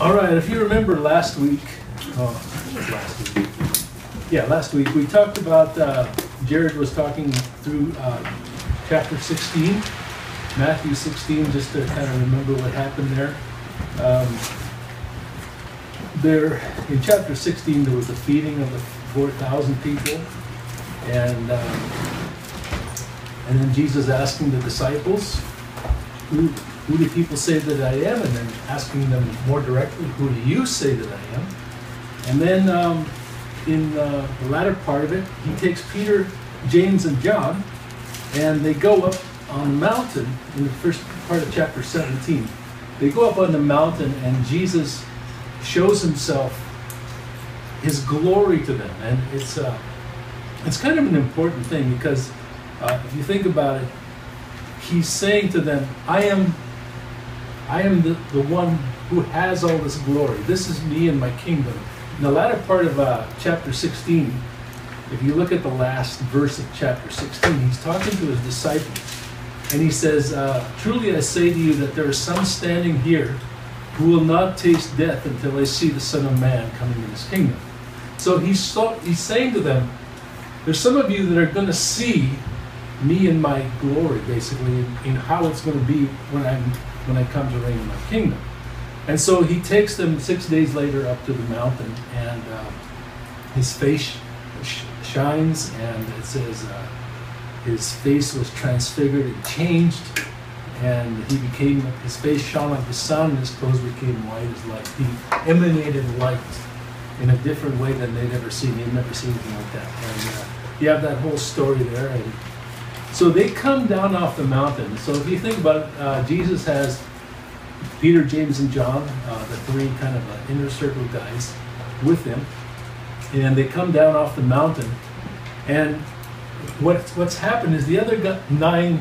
All right, if you remember last week, last week we talked about, Jared was talking through chapter 16, Matthew 16, just to kind of remember what happened there. In chapter 16, there was the feeding of the 4,000 people, and then Jesus asking the disciples, who do people say that I am? And then asking them more directly, who do you say that I am? And then in the latter part of it, he takes Peter, James, and John, and they go up on the mountain in the first part of chapter 17. They go up on the mountain, and Jesus shows himself, his glory to them. And it's kind of an important thing, because if you think about it, he's saying to them, I am the one who has all this glory. This is me and my kingdom. In the latter part of chapter 16, if you look at the last verse of chapter 16, he's talking to his disciples. And he says, truly I say to you that there are some standing here who will not taste death until they see the Son of Man coming in his kingdom. So he's saying to them, there's some of you that are going to see me in my glory, basically, in how it's going to be when I come to reign in my kingdom. And so he takes them 6 days later up to the mountain, and his face shines, and it says his face was transfigured and changed, and his face shone like the sun, and his clothes became white as light. He emanated light in a different way than they'd ever seen. They'd never seen anything like that. And you have that whole story there. And so they come down off the mountain. So if you think about it, Jesus has Peter, James, and John, the three kind of inner circle guys, with him. And they come down off the mountain. And what's happened is the other nine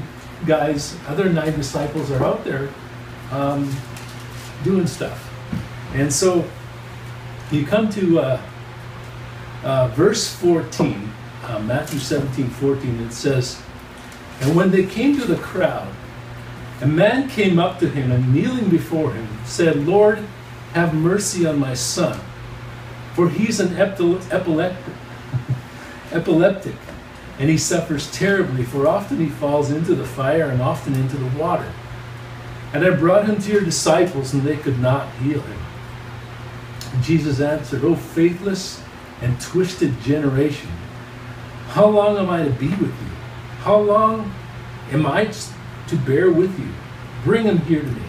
disciples are out there doing stuff. And so you come to verse 14, Matthew 17:14. It says, and when they came to the crowd, a man came up to him and kneeling before him said, Lord, have mercy on my son, for he's an epileptic, and he suffers terribly, for often he falls into the fire and often into the water. And I brought him to your disciples, and they could not heal him. And Jesus answered, O faithless and twisted generation, how long am I to be with you? How long am I to bear with you? Bring him here to me.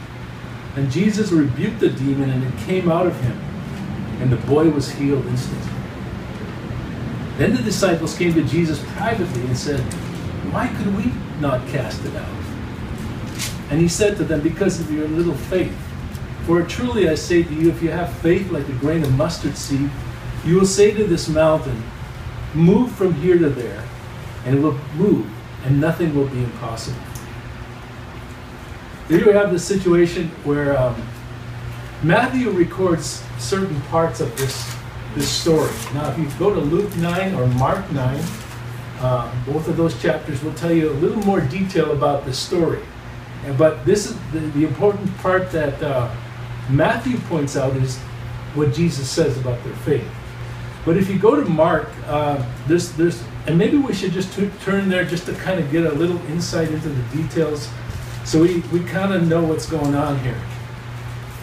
And Jesus rebuked the demon, and it came out of him, and the boy was healed instantly. Then the disciples came to Jesus privately and said, why could we not cast it out? And he said to them, because of your little faith. For truly I say to you, if you have faith like a grain of mustard seed, you will say to this mountain, move from here to there, and it will move, and nothing will be impossible. Here we have this situation where Matthew records certain parts of this story. Now, if you go to Luke 9 or Mark 9, both of those chapters will tell you a little more detail about the story. But this is the important part that Matthew points out is what Jesus says about their faith. But if you go to Mark, and maybe we should just turn there just to kind of get a little insight into the details, so we kind of know what's going on here.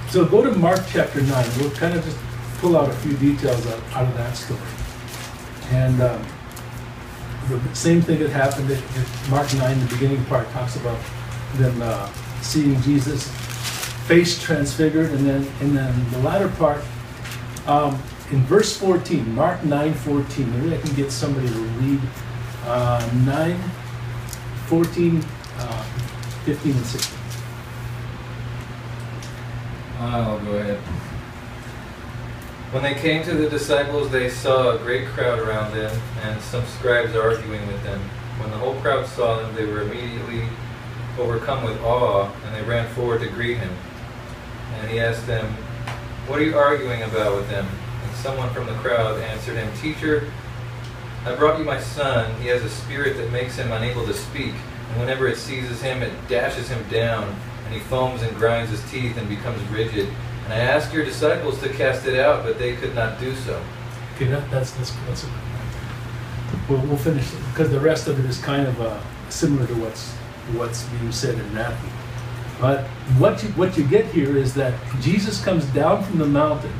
So go to Mark chapter 9. We'll kind of just pull out a few details out of that story. And the same thing that happened in Mark 9, the beginning part talks about them seeing Jesus' face transfigured, and then the latter part, in verse 14, Mark 9:14. Maybe I can get somebody to read 9, 14, 15, and 16. I'll go ahead. When they came to the disciples, they saw a great crowd around them, and some scribes arguing with them. When the whole crowd saw them, they were immediately overcome with awe, and they ran forward to greet him. And he asked them, what are you arguing about with them? And someone from the crowd answered him, Teacher, I brought you my son. He has a spirit that makes him unable to speak, and whenever it seizes him, it dashes him down, and he foams and grinds his teeth and becomes rigid. And And I asked your disciples to cast it out, but they could not do so. Okay, that's we'll finish it, because the rest of it is kind of similar to what's being said in Matthew. But what you get here is that Jesus comes down from the mountain,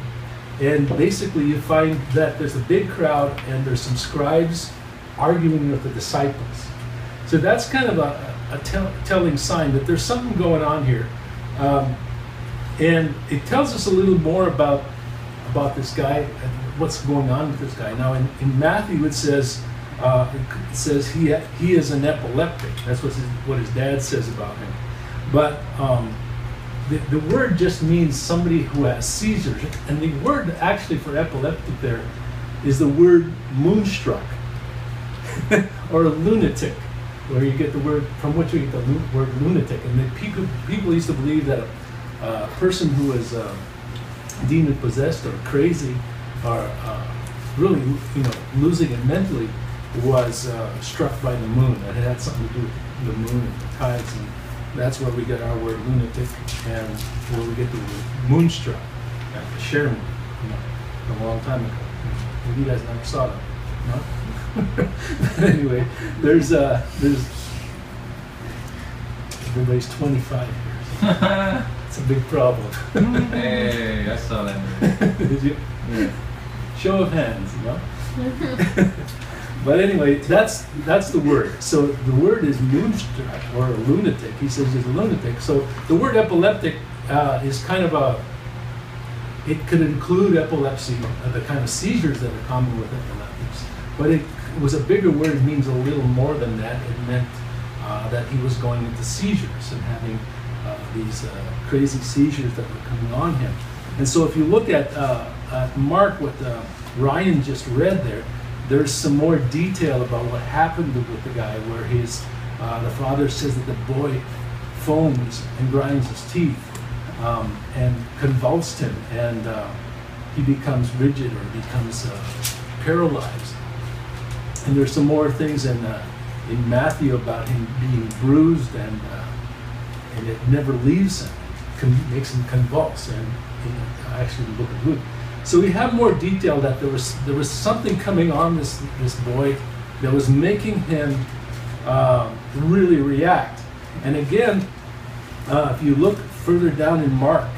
and basically you find that there's a big crowd and there's some scribes arguing with the disciples. So that's kind of a telling sign that there's something going on here. And it tells us a little more about this guy and what's going on with this guy. Now in Matthew it says he is an epileptic. That's what his dad says about him. But the word just means somebody who has seizures. And the word actually for epileptic there is the word moonstruck or a lunatic, where you get the word, from which you get the word lunatic. And the people used to believe that a person who was demon possessed or crazy or really losing it mentally was struck by the moon. That had something to do with the moon and the tides, and that's where we get our word lunatic and where we get the word moonstruck, like the share moon, a long time ago. You guys never saw that, no? But anyway, there's everybody's 25 years. It's a big problem. Hey, I saw that movie. Did you? Yeah. Show of hands, But anyway, that's the word. So the word is moonstruck or lunatic. He says he's a lunatic. So the word epileptic is kind of it could include epilepsy, the kind of seizures that are common with epileptics. But it was a bigger word. It means a little more than that. It meant that he was going into seizures and having these crazy seizures that were coming on him. And so if you look at Mark, what Ryan just read there, there's some more detail about what happened with the guy, where the father says that the boy foams and grinds his teeth and convulsed him, and he becomes rigid or becomes paralyzed. And there's some more things in Matthew about him being bruised, and it never leaves him. It makes him convulse, and actually the book of Luke. So we have more detail that there was something coming on this boy that was making him really react. And again, if you look further down in Mark,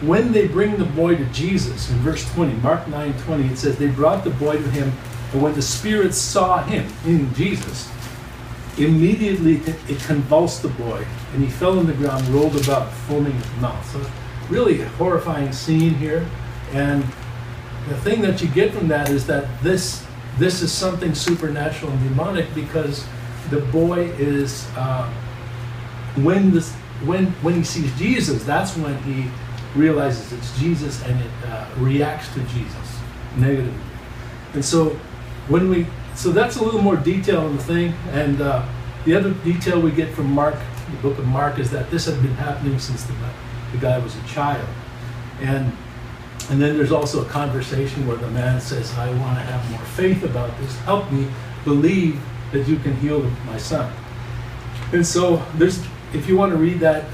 when they bring the boy to Jesus, in verse 20, Mark 9:20, it says, they brought the boy to him, and when the spirits saw him, in Jesus, immediately it convulsed the boy, and he fell on the ground, rolled about, foaming at the mouth. So really a horrifying scene here. And the thing that you get from that is that this is something supernatural and demonic, because the boy is when he sees Jesus, that's when he realizes it's Jesus, and it reacts to Jesus negatively. And so so that's a little more detail on the thing. And the other detail we get from Mark, the book of Mark, is that this had been happening since the guy was a child. And then there's also a conversation where the man says, I want to have more faith about this. Help me believe that you can heal my son. And so if you want to read that,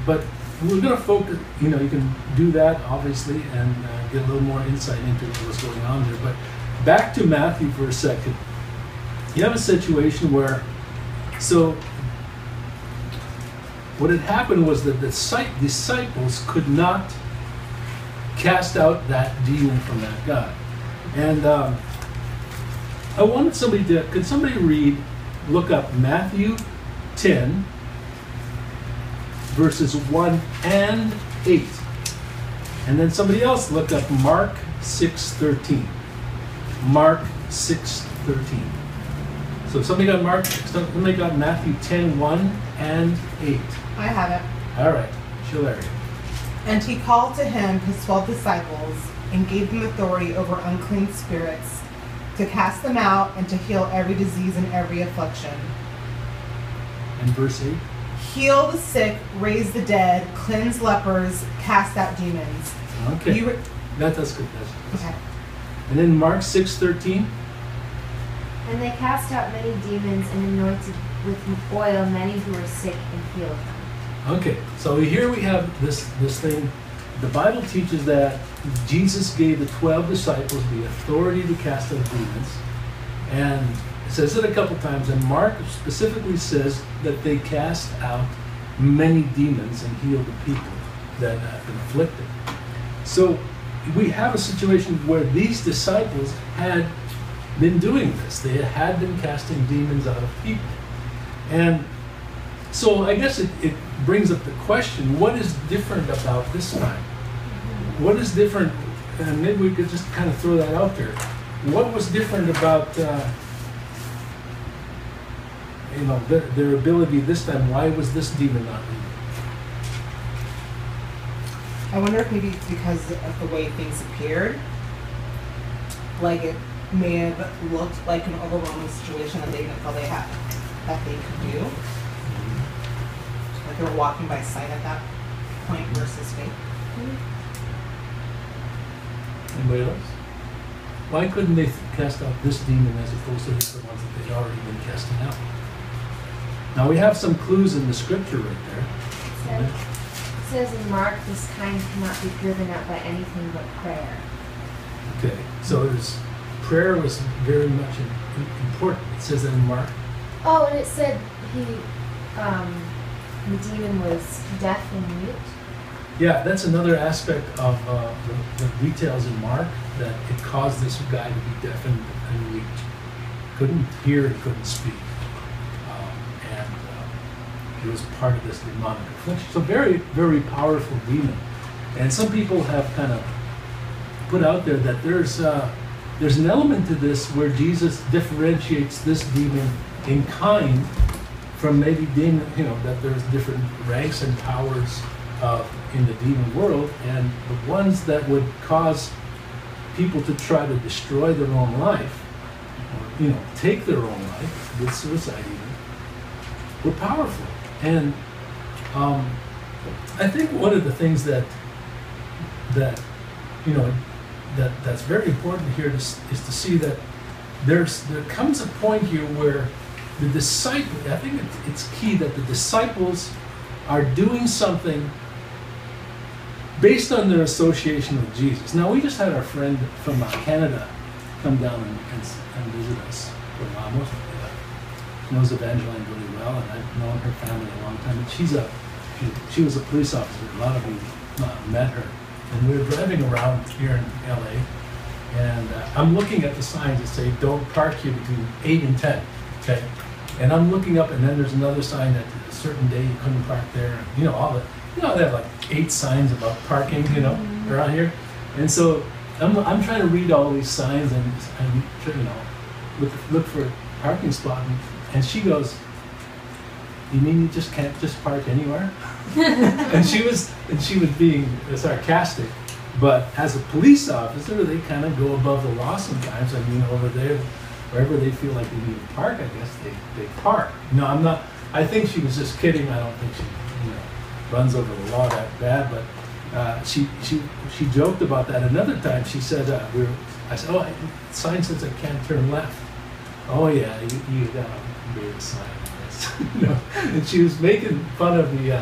but we're going to focus, you can do that, obviously, and get a little more insight into what's going on there. But back to Matthew for a second. You have a situation where, so what had happened was that the disciples could not cast out that demon from that guy. And I wanted could somebody look up Matthew 10, verses 1 and 8. And then somebody else look up Mark 6:13. Mark 6:13. So if somebody got Matthew 10, 1 and 8. I have it. All right, Shalaria. And he called to him his 12 disciples and gave them authority over unclean spirits, to cast them out and to heal every disease and every affliction. And verse 8? Heal the sick, raise the dead, cleanse lepers, cast out demons. Okay. That's good. Okay. And then Mark 6:13? And they cast out many demons and anointed with oil many who were sick and healed them. Okay, so here we have this thing the Bible teaches that Jesus gave the 12 disciples the authority to cast out demons. And it says it a couple times, and Mark specifically says that they cast out many demons and healed the people that have been afflicted. So we have a situation where these disciples had been doing this. They had been casting demons out of people. And so I guess it brings up the question, what is different about this time? What is different, and maybe we could just kind of throw that out there. What was different about their ability this time? Why was this demon not leaving? I wonder if maybe it's because of the way things appeared. Like it may have looked like an overwhelming situation that they didn't feel they had, that they could do. Like they were walking by sight at that point versus faith. Anybody else? Why couldn't they cast out this demon as opposed to the ones that they'd already been casting out? Now we have some clues in the scripture right there. It says in Mark, this kind cannot be driven out by anything but prayer. Okay, so prayer was very much important. It says that in Mark. Oh, and it said the demon was deaf and mute. Yeah, that's another aspect of the details in Mark, that it caused this guy to be deaf and mute. Couldn't hear, he couldn't speak. And he was part of this demonic affliction. So very, very powerful demon. And some people have kind of put out there that there's an element to this where Jesus differentiates this demon in kind from maybe demon, that there's different ranks and powers in the demon world, and the ones that would cause people to try to destroy their own life, or take their own life with suicide even, were powerful. And I think one of the things that's very important here is to see that there comes a point here where the disciple, I think it's key that the disciples are doing something based on their association with Jesus. Now, we just had our friend from Canada come down and visit us for a while. She knows Evangeline really well, and I've known her family a long time. And she was a police officer. A lot of you met her. And we were driving around here in LA, and I'm looking at the signs that say, don't park here between 8 and 10, okay? And I'm looking up, and then there's another sign that a certain day you couldn't park there. They have like 8 signs about parking, around here. And so I'm trying to read all these signs and look for a parking spot. And she goes, "You mean you just can't just park anywhere?" and she was being sarcastic. But as a police officer, they kind of go above the law sometimes. I mean, over there, wherever they feel like they need to park, I guess they park. I think she was just kidding. I don't think she runs over the law that bad, but she joked about that. Another time she said, I said, "Oh, the sign says I can't turn left." "Oh yeah, you got to read the sign." And she was making fun of the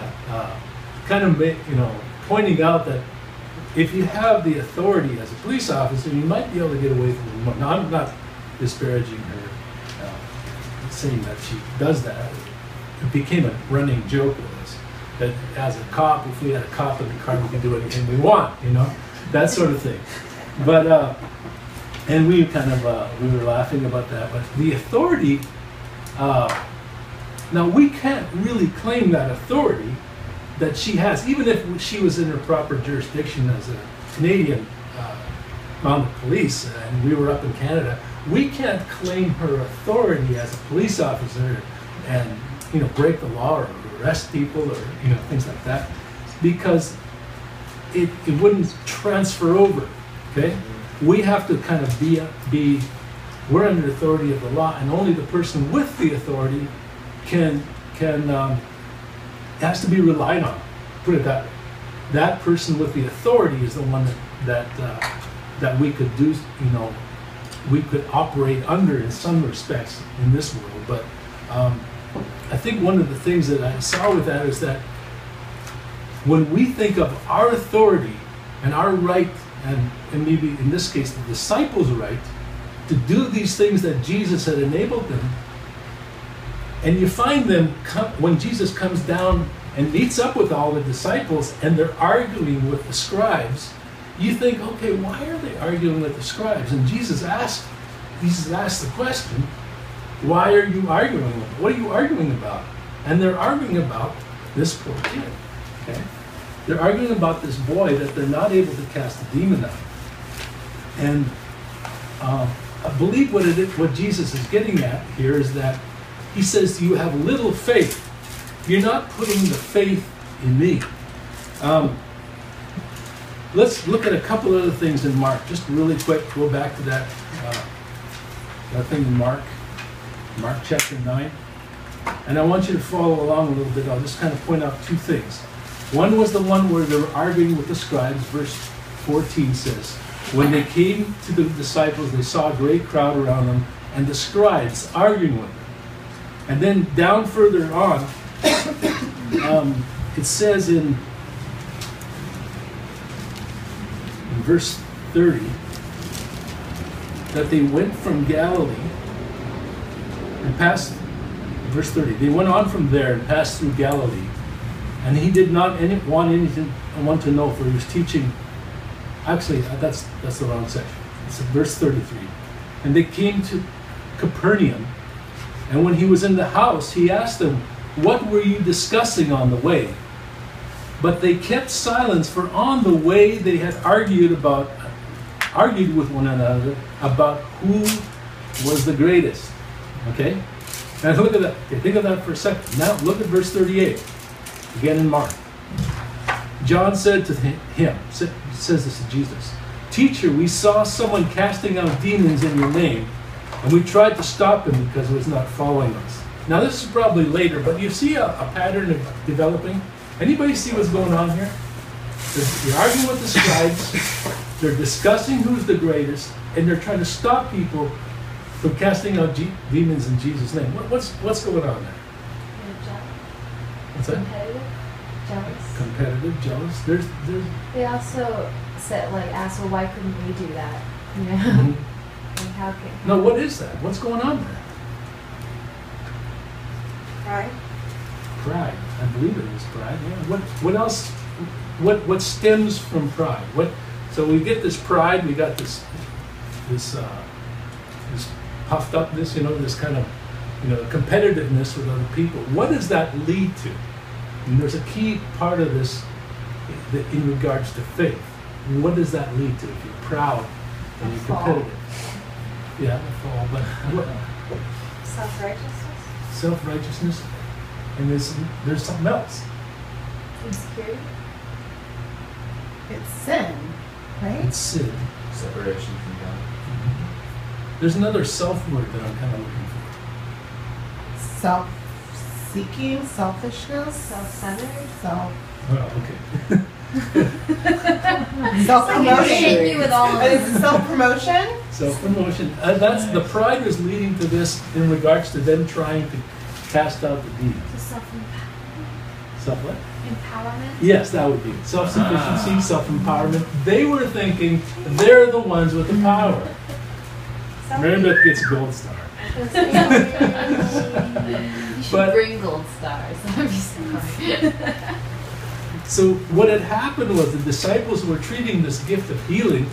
pointing out that if you have the authority as a police officer, you might be able to get away from it more. Now, I'm not disparaging her, saying that she does that. It became a running joke with us. That as a cop, if we had a cop in the car, we could do anything we want, that sort of thing. But and we were laughing about that. But the authority, now we can't really claim that authority that she has, even if she was in her proper jurisdiction as a Canadian mounted police, and we were up in Canada. We can't claim her authority as a police officer and break the law or arrest people or things like that, because it wouldn't transfer over. Okay, we have to kind of we're under the authority of the law, and only the person with the authority has to be relied on. Put it that way. That person with the authority is the one that we could do. We could operate under in some respects in this world, but. I think one of the things that I saw with that is that when we think of our authority and our right, and maybe in this case the disciples' right, to do these things that Jesus had enabled them, and you find them when Jesus comes down and meets up with all the disciples and they're arguing with the scribes, you think, okay, why are they arguing with the scribes? And Jesus asked the question, why are you arguing with them? What are you arguing about? And they're arguing about this poor kid. Okay? They're arguing about this boy that they're not able to cast a demon out. And I believe what Jesus is getting at here is that he says, you have little faith. You're not putting the faith in me. Let's look at a couple other things in Mark. Just really quick, go back to that thing in Mark chapter 9. And I want you to follow along a little bit. I'll just kind of point out two things. One was the one where they were arguing with the scribes. Verse 14 says, when they came to the disciples, they saw a great crowd around them, and the scribes arguing with them. And then down further on, it says in verse 30 that they went from Galilee and passed, verse 30, they went on from there and passed through Galilee. And he did not want to know, for he was teaching. Actually, that's the wrong section. It's verse 33. And they came to Capernaum, and when he was in the house, he asked them, what were you discussing on the way? But they kept silence, for on the way they had argued with one another about who was the greatest. Okay? Now look at that. Okay, think of that for a second. Now look at verse 38. Again in Mark. John said to him, says this to Jesus, Teacher, we saw someone casting out demons in your name, and we tried to stop him because he was not following us. Now this is probably later, but you see a pattern of developing? Anybody see what's going on here? They're arguing with the scribes, they're discussing who's the greatest, and they're trying to stop people from casting out demons in Jesus' name. What's going on there? What's that? Competitive, jealous. Competitive, jealous. There's. They also said, asked, well, why couldn't we do that? You know? Mm-hmm. How can? No, what is that? What's going on there? Pride. Pride. I believe it is pride. Yeah. What else? What stems from pride? So we get this pride. We got this puffed upness. This kind of competitiveness with other people. What does that lead to? And there's a key part of this in regards to faith. What does that lead to? If you're proud and you're competitive. Yeah, a fall. But Self-righteousness. Self-righteousness. And there's something else. Insecurity. It's sin, right? It's sin. Separation from God. There's another self word that I'm kind of looking for. Self-seeking, selfishness, Self-centered. Oh, okay. Self-promotion. You with all of Is it self-promotion? Self-promotion. That's the pride is leading to this in regards to them trying to cast out the demons. Self-empowerment. Self what? Empowerment. Yes, that would be it. Self-sufficiency, self-empowerment. They were thinking they're the ones with the power. Mary Beth gets a gold star. You should But- bring gold stars. I'm just sorry. So what had happened was the disciples were treating this gift of healing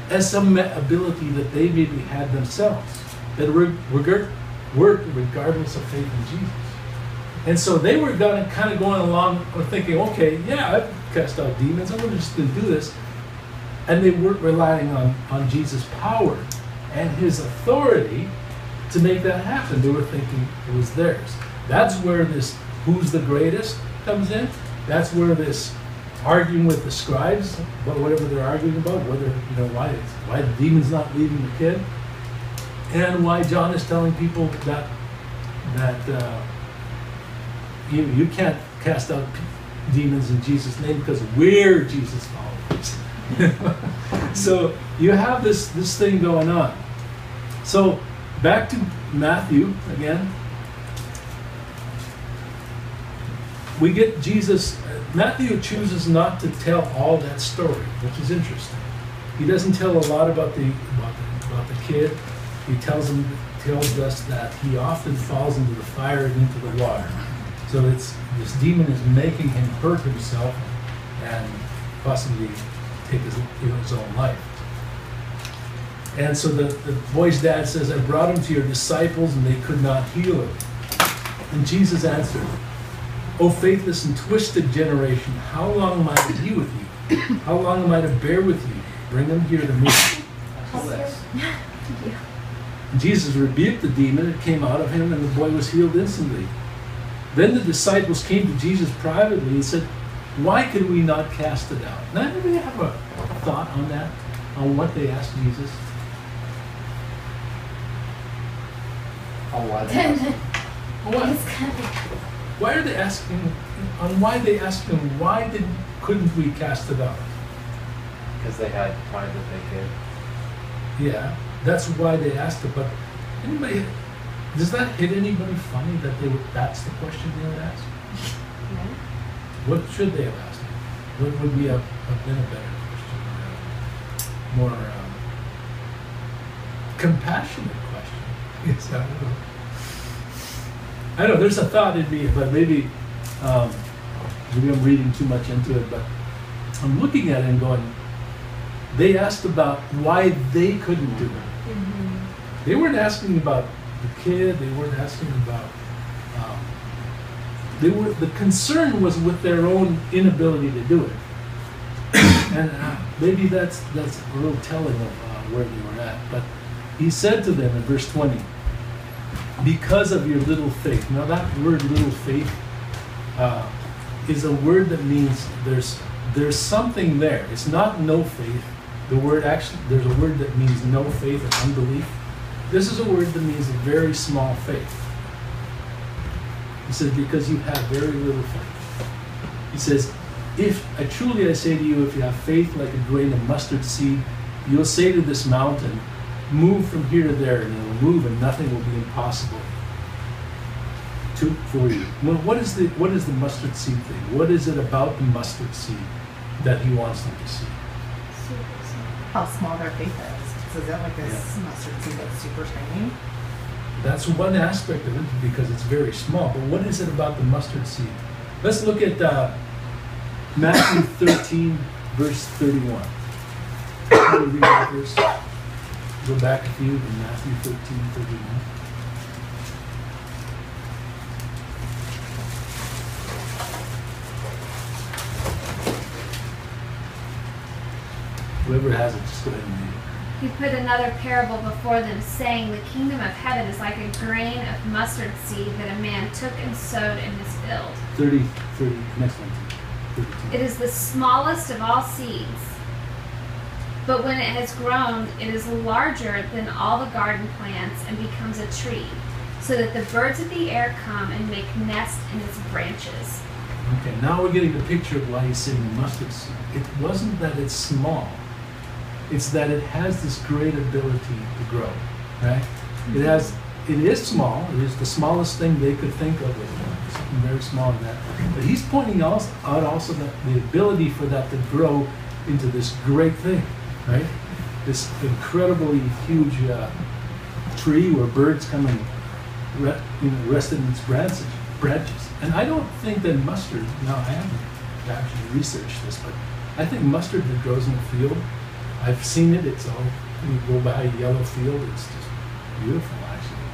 as some ability that they maybe had themselves, that worked regardless of faith in Jesus. And so they were kind of going along thinking, okay, yeah, I've cast out demons, I'm just going to do this. And they weren't relying on Jesus' power and his authority to make that happen. They were thinking it was theirs. That's where this who's the greatest comes in. That's where this arguing with the scribes about whatever they're arguing about, whether why the demon's not leaving the kid, and why John is telling people that you can't cast out demons in Jesus' name because we're Jesus followers. So you have this thing going on. So back to Matthew again. We get Jesus, Matthew chooses not to tell all that story, which is interesting. He doesn't tell a lot about the kid. He tells us that he often falls into the fire and into the water. So this demon is making him hurt himself and possibly take his own life. And so the boy's dad says, I brought him to your disciples and they could not heal him. And Jesus answered, O faithless and twisted generation, how long am I to be with you? How long am I to bear with you? Bring him here to me. And Jesus rebuked the demon, it came out of him, and the boy was healed instantly. Then the disciples came to Jesus privately and said, why could we not cast it out? Now, anybody have a thought on that? On what they asked Jesus? On why they asked him? Why are they asking? On why they asked him? Why couldn't we cast it out? Because they had pride that they could. Yeah, that's why they asked it. But anybody, does that hit anybody funny that that's the question they would ask? No. What should they have asked? What would be have been a better question? More compassionate question. Yes, I don't know. I know there's a thought in me, but maybe I'm reading too much into it. But I'm looking at it and going, they asked about why they couldn't do it. Mm-hmm. They weren't asking about the kid. They weren't asking about. The concern was with their own inability to do it, and maybe that's a little telling of where they were at. But he said to them in verse 20, because of your little faith. Now that word "little faith" is a word that means there's something there. It's not no faith. The word actually, there's a word that means no faith or unbelief. This is a word that means a very small faith. He says, because you have very little faith. He says, truly I say to you, if you have faith like a grain of mustard seed, you'll say to this mountain, move from here to there, and it will move, and nothing will be impossible for you. Well, what is the mustard seed thing? What is it about the mustard seed that he wants them to see? How small their faith is. So is that like this mustard seed that's super tiny? That's one aspect of it because it's very small. But what is it about the mustard seed? Let's look at Matthew 13, verse 31. We'll read that verse. Go back a few to Matthew 13, 31. Whoever has it, just go ahead and read it. He put another parable before them, saying, the kingdom of heaven is like a grain of mustard seed that a man took and sowed in his field. 30, next one. 32. It is the smallest of all seeds, but when it has grown, it is larger than all the garden plants and becomes a tree, so that the birds of the air come and make nests in its branches. Okay, now we're getting the picture of why he's saying the mustard seed. It wasn't that it's small. It's that it has this great ability to grow, right? It is small. It is the smallest thing they could think of. Something very small in that. But he's pointing out also that the ability for that to grow into this great thing, right? This incredibly huge tree where birds come and rest in its branches. And I don't think that mustard, now I haven't actually researched this, but I think mustard that grows in the field, I've seen it. It's all, you go by a yellow field, it's just beautiful, actually.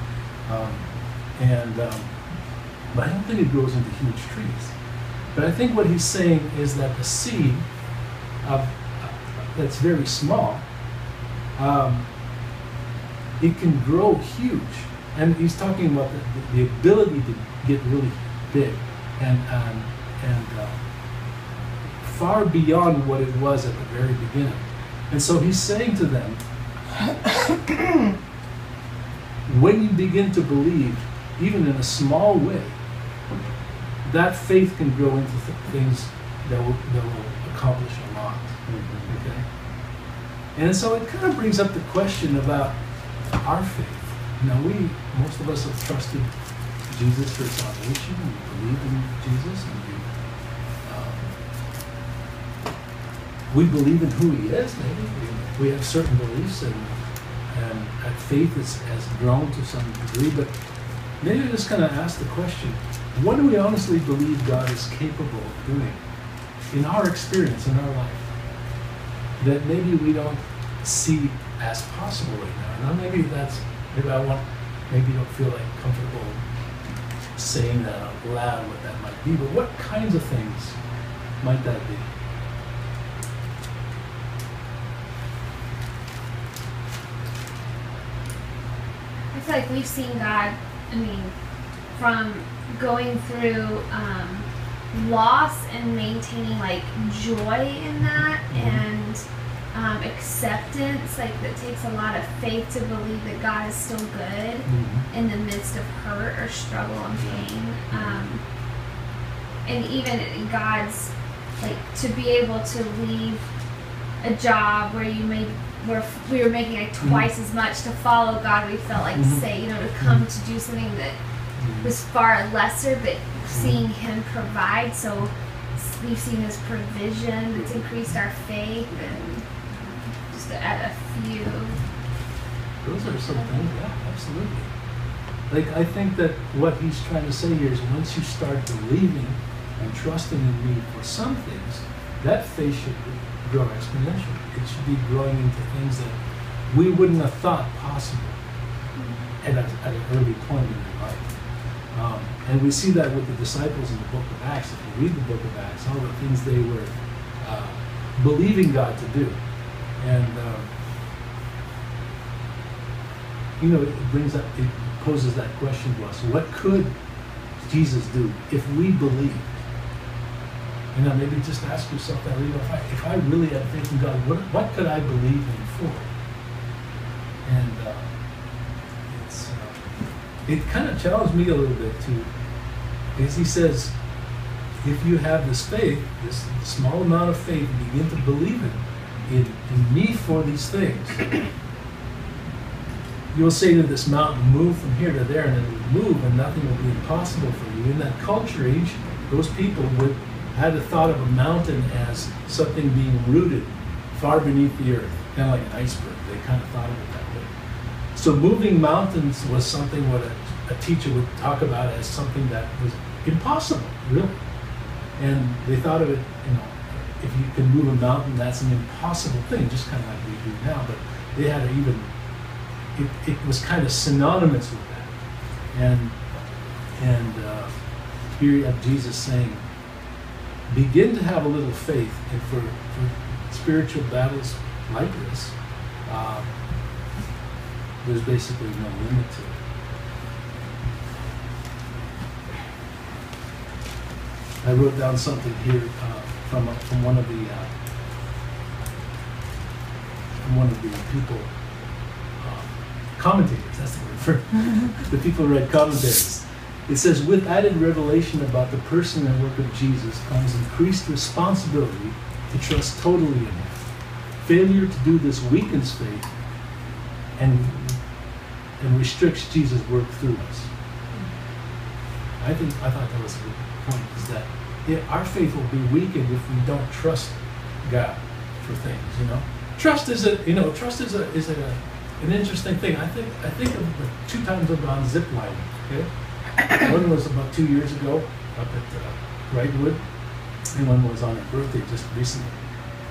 But I don't think it grows into huge trees. But I think what he's saying is that the seed that's very small, it can grow huge. And he's talking about the ability to get really big and far beyond what it was at the very beginning. And so he's saying to them, when you begin to believe, even in a small way, that faith can grow into things that will accomplish a lot. Okay? And so it kind of brings up the question about our faith. Now most of us have trusted Jesus for salvation. We believe in Jesus, and we we believe in who he is, maybe. We have certain beliefs, and that faith has grown to some degree, but maybe just kind of ask the question, what do we honestly believe God is capable of doing in our experience, in our life, that maybe we don't see as possible right now? Now maybe you don't feel like comfortable saying that out loud, what that might be, but what kinds of things might that be? I feel like we've seen God, from going through loss and maintaining like joy in that, and acceptance. Like, that takes a lot of faith to believe that God is still good in the midst of hurt or struggle and pain. And even God's, like, to be able to leave a job where where we were making like twice as much to follow God, we felt like to come to do something that was far lesser, but seeing Him provide. So we've seen His provision that's increased our faith, and just to add a few. Those are some things, yeah, absolutely. Like, I think that what he's trying to say here is, once you start believing and trusting in me for some things, that faith should grow exponentially. It should be growing into things that we wouldn't have thought possible at an early point in their life. And we see that with the disciples in the book of Acts. If you read the book of Acts, all the things they were believing God to do. And, it poses that question to us. What could Jesus do if we believed? Maybe just ask yourself that. If I really had faith in God, what could I believe Him for? And it kind of challenged me a little bit too, because he says, if you have this faith, this small amount of faith, and begin to believe in me for these things, you'll say to this mountain, move from here to there, and it will move, and nothing will be impossible for you. In that culture age, those people had the thought of a mountain as something being rooted far beneath the earth, kind of like an iceberg. They kind of thought of it that way. So moving mountains was something what a teacher would talk about as something that was impossible, really. And they thought of it, if you can move a mountain, that's an impossible thing, just kind of like we do now. But they had it was kind of synonymous with that. And here you have Jesus saying, begin to have a little faith, and for spiritual battles like this, there's basically no limit to it. I wrote down something here from one of the people, commentators. That's the word for the people who read commentaries. It says, with added revelation about the person and work of Jesus comes increased responsibility to trust totally in Him. Failure to do this weakens faith and restricts Jesus' work through us. I thought that was a good point, is that our faith will be weakened if we don't trust God for things. Trust is an interesting thing. I think of the 2 times I've gone zip lining. Okay. One was about 2 years ago up at Wrightwood, and one was on her birthday just recently.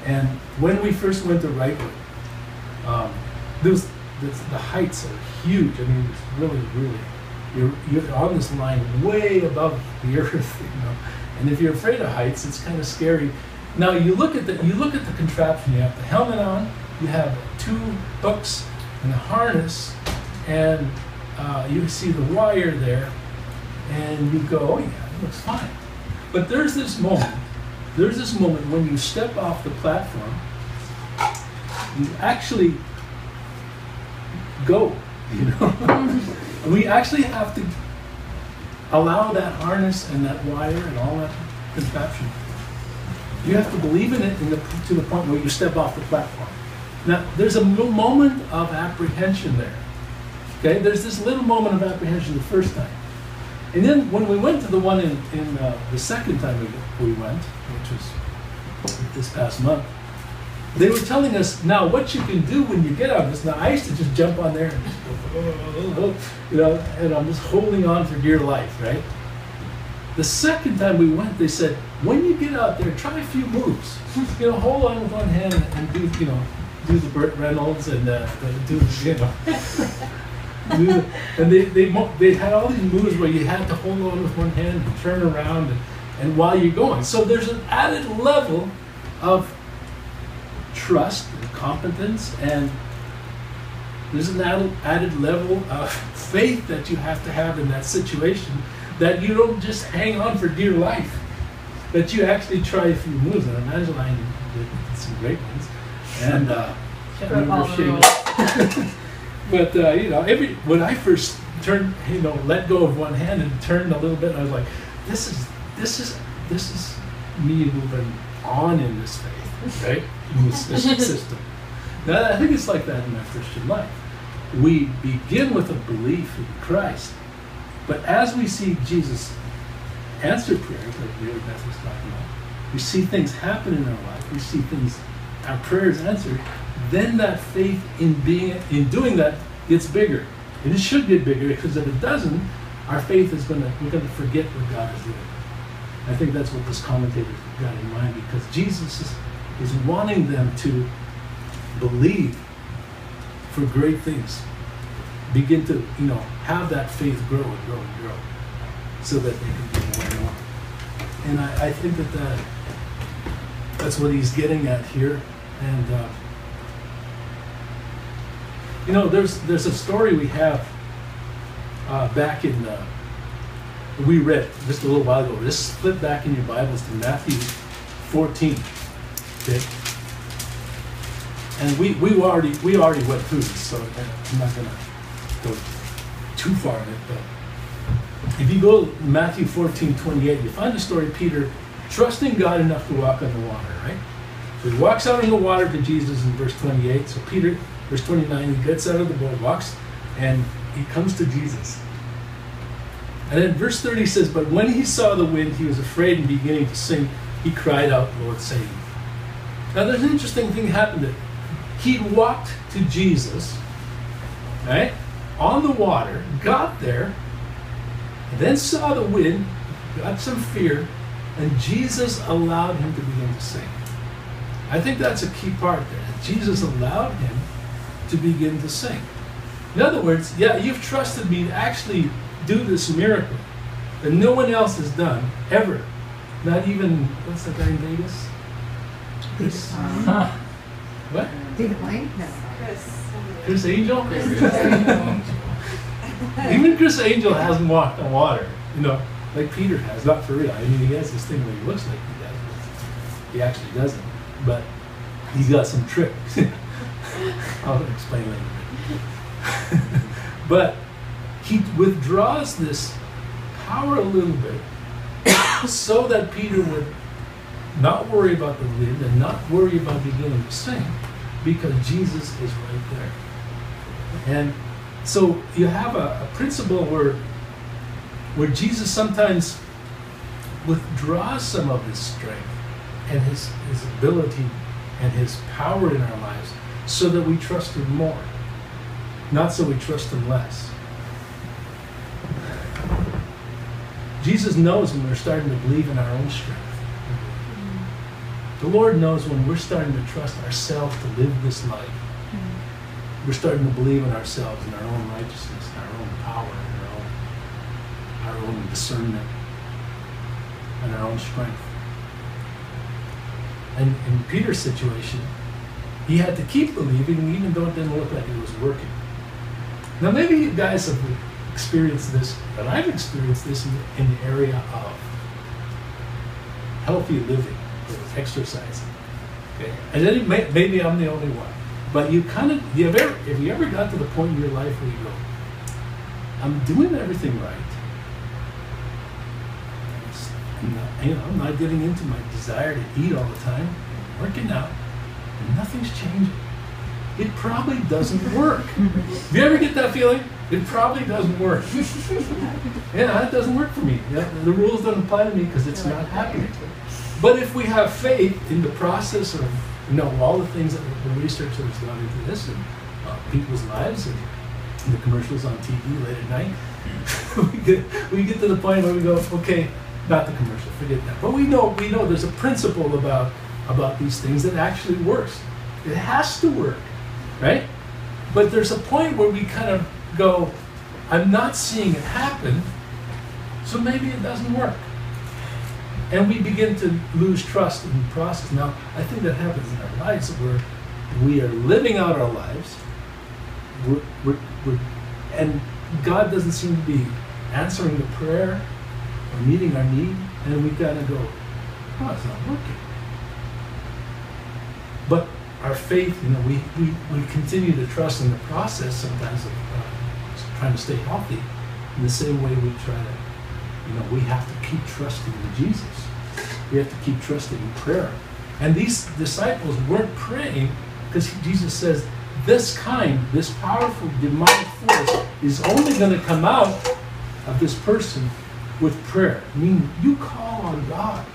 And when we first went to Wrightwood, the heights are huge. It's really, you're on this line way above the earth, And if you're afraid of heights, it's kind of scary. Now you look at the contraption. You have the helmet on, you have 2 hooks and a harness, and you see the wire there. And you go, oh yeah, it looks fine. But there's this moment when you step off the platform, you actually go, And we actually have to allow that harness and that wire and all that contraption. You have to believe in it to the point where you step off the platform. Now, there's a moment of apprehension there. Okay, there's this little moment of apprehension the first time. And then when we went to the one in the second time we went, which was this past month, they were telling us now what you can do when you get on this. Now, I used to just jump on there and just go, you know, and I'm just holding on for dear life, right? The second time we went, they said, when you get out there, try a few moves. You know, hold on with one hand and do, you know, do the Burt Reynolds and do, you know. And they had all these moves where you had to hold on with one hand and turn around and while you're going. So there's an added level of trust and competence, and there's an added level of faith that you have to have in that situation, that you don't just hang on for dear life, that you actually try a few moves. And Evangeline did some great ones, and can't remember if she but you know, when I first turned, you know, let go of one hand and turned a little bit, I was like, this is me moving on in this faith, right? In this system. Now, I think it's like that in our Christian life. We begin with a belief in Christ, but as we see Jesus answer prayers, like Mary Beth was talking about, we see things happen in our life, we see things, our prayers answered, then that faith in doing that gets bigger. And it should get bigger, because if it doesn't, our faith is we're gonna forget what God is doing. I think that's what this commentator got in mind, because Jesus is wanting them to believe for great things. Begin to, you know, have that faith grow and grow and grow, so that they can do more and more. And I think that's what he's getting at here. And you know, there's a story we have back in we read just a little while ago. Just flip back in your Bibles to Matthew 14. Okay. And we already went through this, so I'm not gonna go too far in it. But if you go to Matthew 14:28, you find the story of Peter trusting God enough to walk on the water, right? So he walks out on the water to Jesus in verse 28. So Peter, verse 29, he gets out of the boat, walks, and he comes to Jesus. And then verse 30 says, but when he saw the wind, he was afraid, and beginning to sink, he cried out, Lord, save me. Now there's an interesting thing happened there. He walked to Jesus, right, on the water, got there, and then saw the wind, got some fear, and Jesus allowed him to begin to sink. I think that's a key part there. Jesus allowed him to begin to sink. In other words, yeah, you've trusted me to actually do this miracle that no one else has done, ever. Not even, what's that guy in Vegas? Chris. What? David Blaine? No. Chris Angel? Even Chris Angel hasn't walked on water, you know, like Peter has, not for real. I mean, he has this thing where he looks like he does, but he actually doesn't. But he's got some tricks. I'll explain later. But he withdraws this power a little bit so that Peter would not worry about the wind and not worry about beginning to sink, because Jesus is right there. And so you have a principle where Jesus sometimes withdraws some of his strength and his ability and his power in our lives so that we trust him more, not so we trust him less. Jesus knows when we're starting to believe in our own strength. The Lord knows when we're starting to trust ourselves to live this life. We're starting to believe in ourselves, in our own righteousness, in our own power, in our own discernment, and our own strength. And in Peter's situation, he had to keep believing even though it didn't look like it was working. Now maybe you guys have experienced this, but I've experienced this in the area of healthy living, with exercising. Okay, and then maybe I'm the only one, but you have you ever got to the point in your life where you go, I'm doing everything right. I'm not getting into my desire to eat all the time, I'm working out, and nothing's changing. It probably doesn't work. Do you ever get that feeling? It probably doesn't work. Yeah, it doesn't work for me. The rules don't apply to me because it's not happening. But if we have faith in the process of All the things that the research that has gone into this, and people's lives, and the commercials on TV late at night. we get to the point where we go, okay, not the commercial, forget that. But we know there's a principle about these things that actually works. It has to work, right? But there's a point where we kind of go, I'm not seeing it happen, so maybe it doesn't work. And we begin to lose trust in the process. Now, I think that happens in our lives where we are living out our lives, and God doesn't seem to be answering the prayer or meeting our need, and we kind of go, oh, it's not working. But our faith, we continue to trust in the process sometimes of trying to stay healthy. In the same way we try to, we have to keep trusting in Jesus. We have to keep trusting in prayer. And these disciples weren't praying because Jesus says this powerful demonic force is only going to come out of this person with prayer. Meaning you call on God.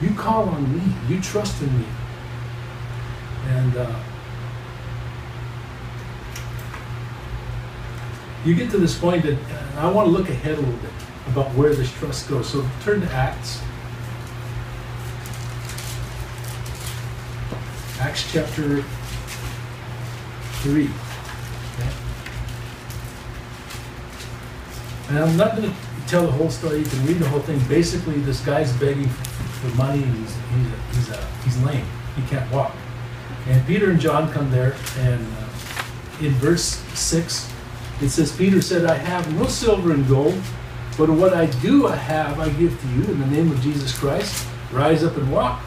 You call on me. You trust in me. And you get to this point that I want to look ahead a little bit about where this trust goes. So turn to Acts. Acts chapter 3. Okay. And I'm not going to tell the whole story. You can read the whole thing. Basically, this guy's begging for money, and he's lame. He can't walk. And Peter and John come there, and in verse 6, it says, Peter said, I have no silver and gold, but what I do have, I give to you. In the name of Jesus Christ, rise up and walk.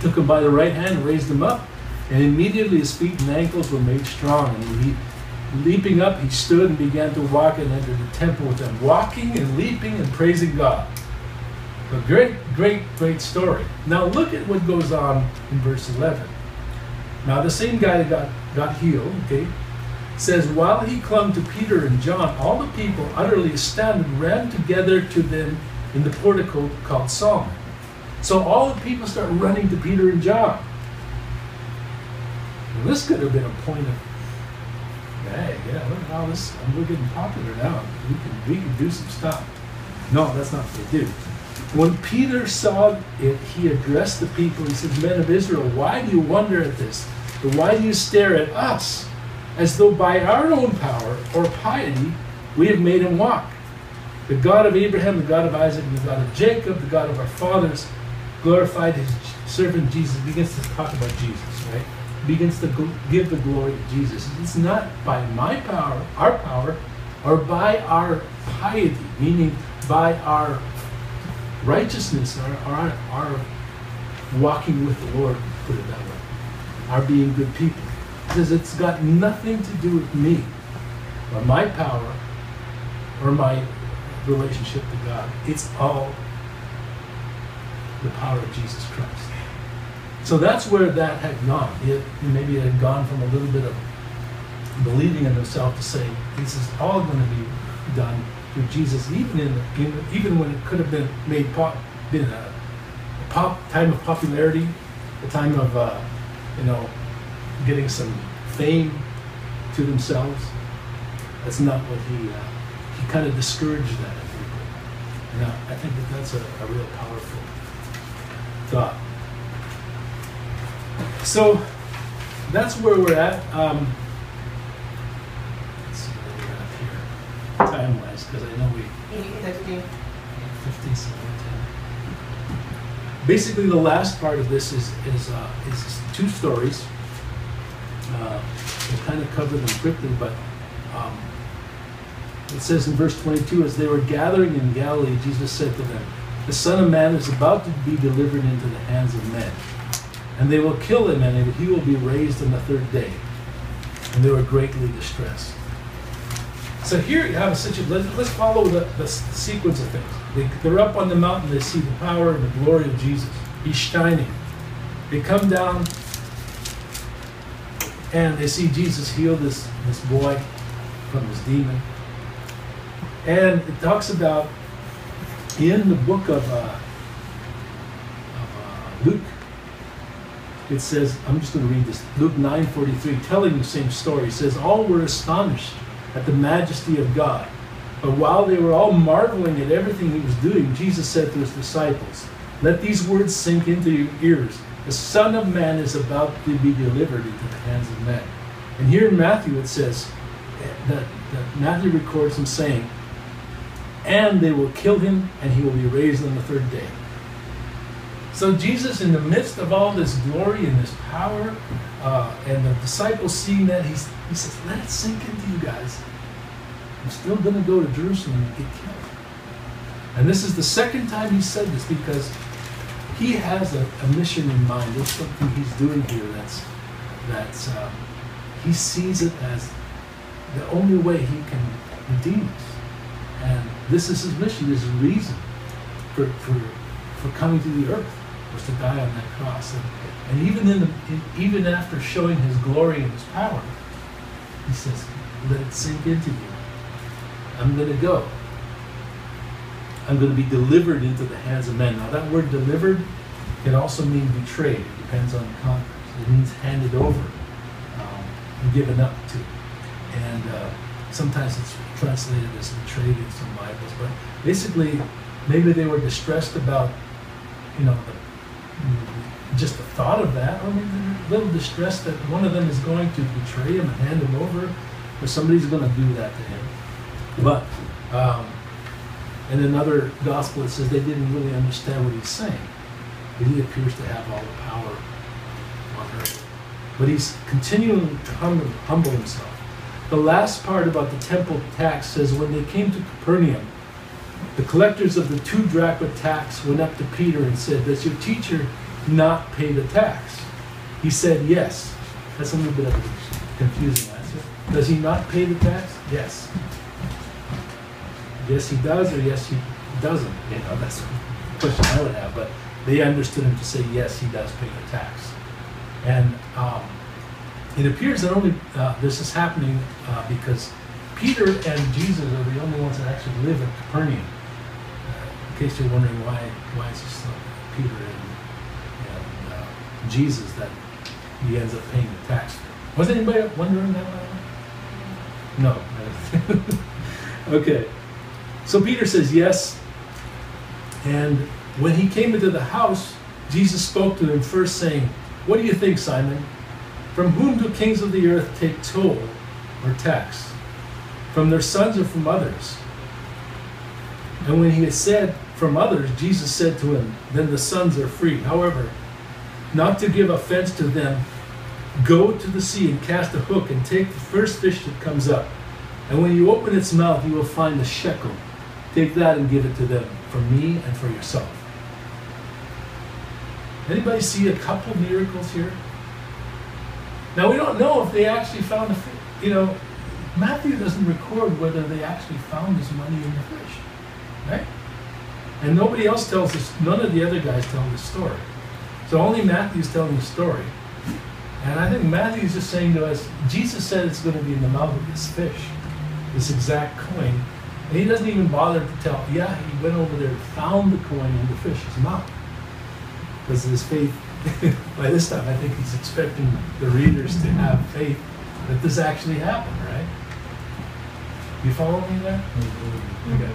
Took him by the right hand and raised him up, and immediately his feet and ankles were made strong. And leaping up, he stood and began to walk and entered the temple with them, walking and leaping and praising God. A great, great, great story. Now look at what goes on in verse 11. Now the same guy that got healed, okay, says, while he clung to Peter and John, all the people, utterly astounded, ran together to them in the portico called Solomon. So all the people start running to Peter and John. Well, this could have been a point of, hey, yeah, look at all this, we're getting popular now. We can do some stuff. No, that's not what they do. When Peter saw it, he addressed the people. He said, men of Israel, why do you wonder at this? Or why do you stare at us, as though by our own power or piety we have made him walk? The God of Abraham, the God of Isaac, and the God of Jacob, the God of our fathers, glorified his servant Jesus. Begins to talk about Jesus, right? Begins to give the glory to Jesus. It's not by my power, or by our piety, meaning by our righteousness, our walking with the Lord, put it that way, our being good people. He says it's got nothing to do with me, or my power, or my relationship to God. It's all the power of Jesus Christ. So that's where that had gone. Maybe it had gone from a little bit of believing in himself to say, this is all going to be done through Jesus, even when it could have been been a time of popularity, a time of getting some fame to themselves. That's not what he kind of discouraged that in people. And I think that's a real powerful thought. So that's where we're at. Let's see where we're at here, time-wise, because I know we 8:50. 50, 10. Basically, the last part of this is two stories. We'll kind of cover them quickly, but it says in verse 22, as they were gathering in Galilee, Jesus said to them, the Son of Man is about to be delivered into the hands of men, and they will kill him, and he will be raised on the third day. And they were greatly distressed. So here you have a situation. Let's follow the sequence of things. They're up on the mountain. They see the power and the glory of Jesus. He's shining. They come down, and they see Jesus heal this boy from his demon. And it talks about in the book of Luke, it says, I'm just going to read this, Luke 9:43, telling the same story. It says, all were astonished at the majesty of God. But while they were all marveling at everything he was doing, Jesus said to his disciples, let these words sink into your ears. The Son of Man is about to be delivered into the hands of men. And here in Matthew it says, that Matthew records him saying, and they will kill him and he will be raised on the third day. So Jesus, in the midst of all this glory and this power, and the disciples seeing that, he says, let it sink into you guys. I'm still going to go to Jerusalem and get killed. And this is the second time he said this, because he has a mission in mind. There's something he's doing here that's he sees it as the only way he can redeem us. And this is his mission, his reason for coming to the earth, was to die on that cross. And even after showing his glory and his power, he says, let it sink into you. I'm going to go. I'm going to be delivered into the hands of men. Now that word delivered can also mean betrayed. It depends on the context. It means handed over and given up to. And sometimes it's translated as betrayed in some Bibles. But basically, maybe they were distressed about, just the thought of that, or maybe they're a little distressed that one of them is going to betray him and hand him over, or somebody's going to do that to him. But in another gospel it says they didn't really understand what he's saying. But he appears to have all the power on earth. But he's continuing to humble himself. The last part about the temple tax says, when they came to Capernaum, the collectors of the 2 drachma tax went up to Peter and said, does your teacher not pay the tax? He said, yes. That's a little bit of a confusing answer. Does he not pay the tax? Yes. Yes, he does, or yes, he doesn't. That's the question I would have. But they understood him to say, yes, he does pay the tax. And it appears that only this is happening because Peter and Jesus are the only ones that actually live in Capernaum. In case you're wondering why it's just Peter and Jesus that he ends up paying the tax for. Was anybody wondering that? No. Okay. So Peter says yes. And when he came into the house, Jesus spoke to him first, saying, what do you think, Simon? From whom do kings of the earth take toll or tax? From their sons or from others? And when he had said, from others, Jesus said to him, then the sons are free. However, not to give offense to them, go to the sea and cast a hook and take the first fish that comes up. And when you open its mouth, you will find a shekel. Take that and give it to them, for me and for yourself. Anybody see a couple miracles here? Now, we don't know if they actually found the fish. Matthew doesn't record whether they actually found this money in the fish, right? And nobody else tells this, none of the other guys tell this story. So only Matthew's telling the story. And I think Matthew's just saying to us, Jesus said it's going to be in the mouth of this fish, this exact coin. And he doesn't even bother to tell, yeah, he went over there and found the coin in the fish's mouth. Because of his faith, by this time, I think he's expecting the readers to have faith that this actually happened, right? You follow me there? Mm-hmm. Okay.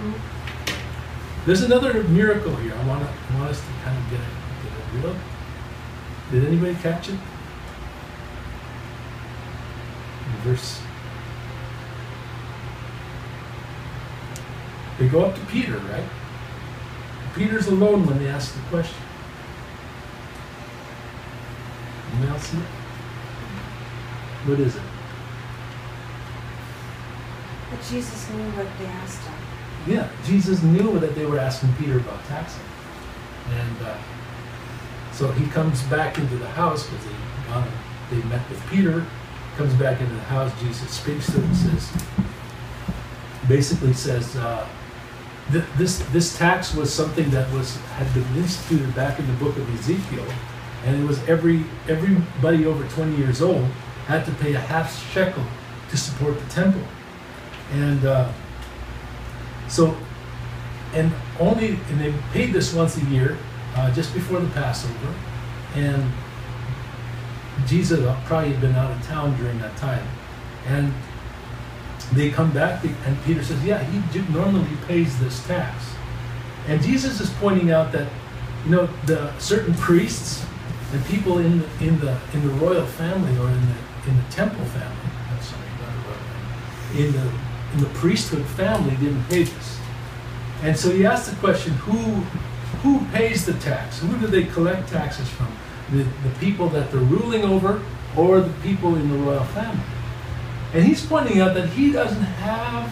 There's another miracle here. I want us to kind of get a look. Did anybody catch it? In verse. They go up to Peter, right? Peter's alone when they ask the question. Anyone else see it? What is it? But Jesus knew what they asked him. Yeah, Jesus knew that they were asking Peter about taxing. And so he comes back into the house because they met with Peter, comes back into the house, Jesus speaks to him and says, this tax was something that had been instituted back in the book of Ezekiel, and it was everybody over 20 years old had to pay a half shekel to support the temple. And they paid this once a year, just before the Passover, and Jesus probably had been out of town during that time. And they come back, and Peter says, yeah, he normally pays this tax. And Jesus is pointing out that, the certain priests and people in the royal family, or in the temple family, in the priesthood family, didn't pay this. And so he asked the question, who pays the tax? Who do they collect taxes from? The people that they're ruling over, or the people in the royal family? And he's pointing out that he doesn't have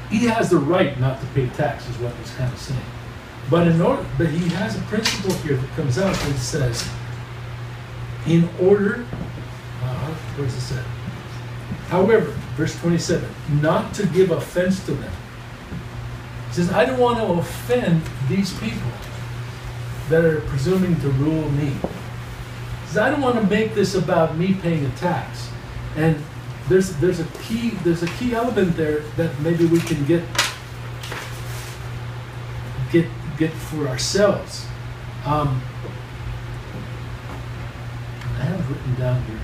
he has the right not to pay tax, is what he's kind of saying. But he has a principle here that comes out that says, in order, where does it say? However, verse 27, not to give offense to them. He says, I don't want to offend these people that are presuming to rule me. He says, I don't want to make this about me paying a tax. And there's a key element there that maybe we can get for ourselves. I have it written down here.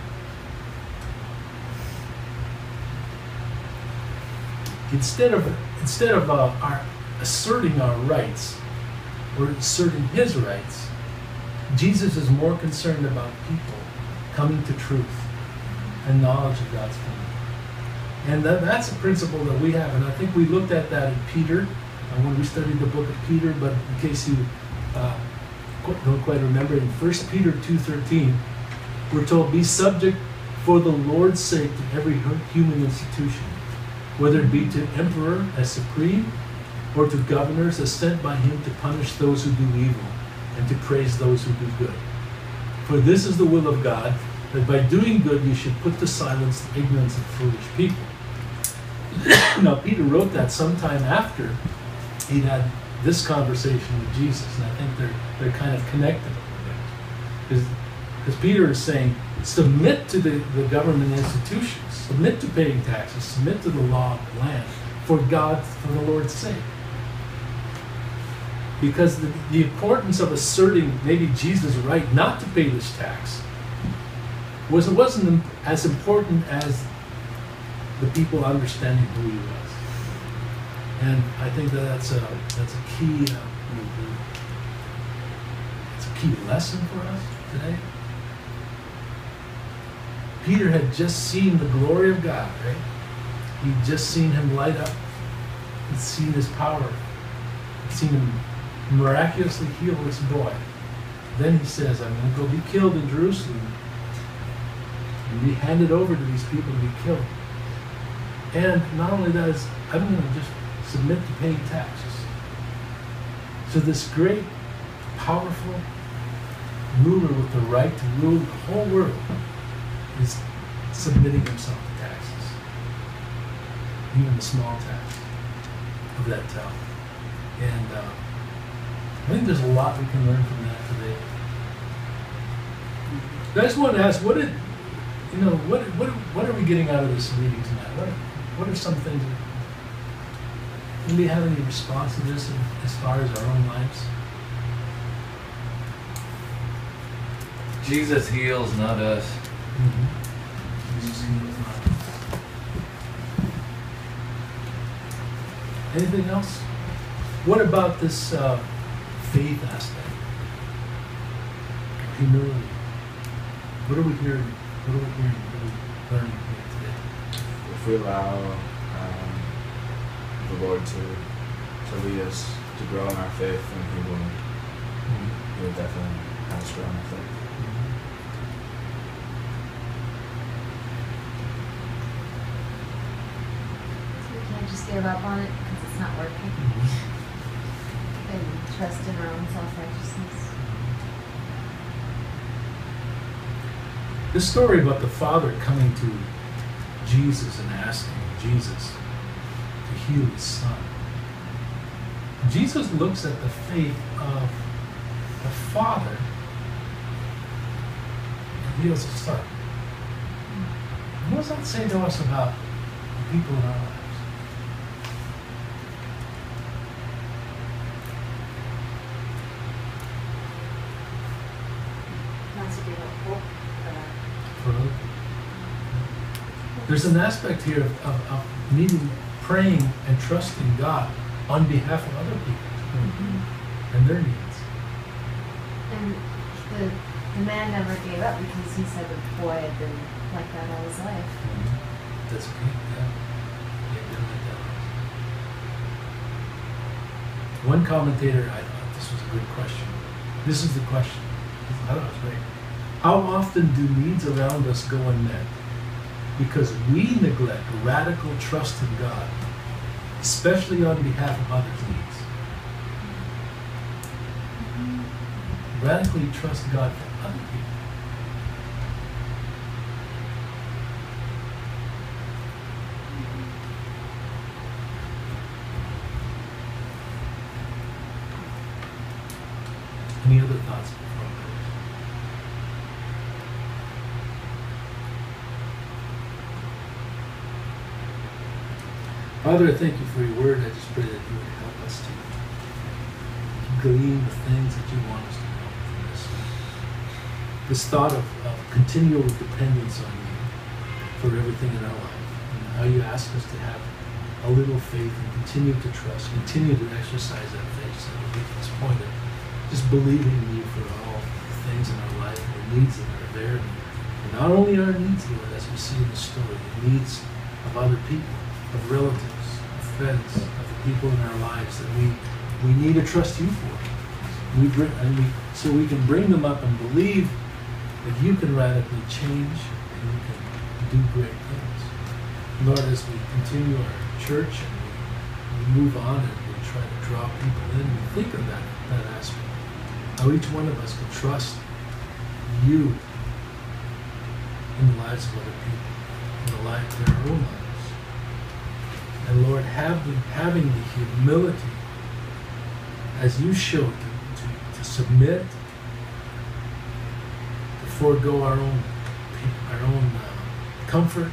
Instead of our asserting our rights, or asserting his rights, Jesus is more concerned about people coming to truth and knowledge of God's kingdom. And that's a principle that we have. And I think we looked at that in Peter when we studied the book of Peter. But in case you don't quite remember, in 1 Peter 2:13, we're told, be subject for the Lord's sake to every human institution, whether it be to emperor as supreme, or to governors as sent by him to punish those who do evil and to praise those who do good. For this is the will of God, that by doing good you should put to silence the ignorance of foolish people. Now, Peter wrote that sometime after he'd had this conversation with Jesus, and I think they're kind of connected a little bit. Because Peter is saying, submit to the government institutions, submit to paying taxes, submit to the law of the land, for the Lord's sake. Because the importance of asserting maybe Jesus' right not to pay this tax wasn't as important as the people understanding who he was. And I think that's a key it's a key lesson for us today. Peter had just seen the glory of God, right? He'd just seen him light up. He'd seen his power. He'd seen him miraculously heal this boy. Then he says, I'm going to go be killed in Jerusalem and be handed over to these people to be killed. And not only that, I'm going to just submit to paying taxes. So this great, powerful ruler with the right to rule the whole world is submitting himself to taxes, even the small tax of that town. And I think there's a lot we can learn from that today. I just want to ask, what are we getting out of this meeting tonight? What are some things? Do we have any response to this as far as our own lives? Jesus heals, not us. Mm-hmm. Jesus heals, not us. Anything else? What about this faith aspect? Humility. What are we hearing? What are we hearing? What are we learning here today? If we allow the Lord to lead us to grow in our faith, then He will definitely have us grow in our faith. So we can't just give up on it because it's not working. And trust in our own self-righteousness. This story about the father coming to Jesus and asking Jesus to heal his son. Jesus looks at the faith of the father and heals his son. What does that say to us about the people in our lives? to give up hope for other people. There's an aspect here of needing, praying and trusting God on behalf of other people and their needs. And the man never gave up because he said the boy had been like that all his life. That's great, yeah. Yeah, been like that. One commentator, I thought this was a good question. This is the question. I thought it was great. How often do needs around us go unmet because we neglect radical trust in God, especially on behalf of others' needs? Radically trust God for other people. Any other thoughts before I close? Father, I thank you for your word. I just pray that you would help us to glean the things that you want us to know from this thought of continual dependence on you for everything in our life, and how you ask us to have a little faith and continue to trust, continue to exercise that faith so that we get to this point of just believing in you for all the things in our life and the needs that are there. And not only our needs, Lord, as we see in the story, the needs of other people, of relatives, of friends, of the people in our lives that we need to trust you for. So we can bring them up and believe that you can radically change and you can do great things. Lord, as we continue our church and we move on and we try to draw people in, we think of that aspect. How each one of us can trust you in the lives of other people, in their own lives. And Lord, having the humility, as you showed, to submit, to forego our own comfort,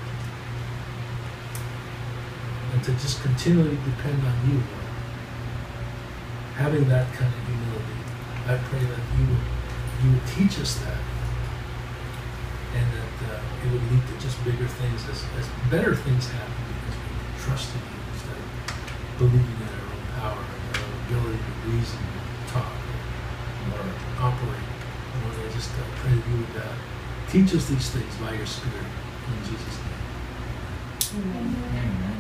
and to just continually depend on you, Lord. Having that kind of humility, I pray that you would teach us that, and that it would lead to just bigger things as better things happen because we trust in you instead of believing in our own power and our ability to reason, talk, or operate. Lord, I just pray that you would teach us these things by your Spirit in Jesus' name. Amen. Amen.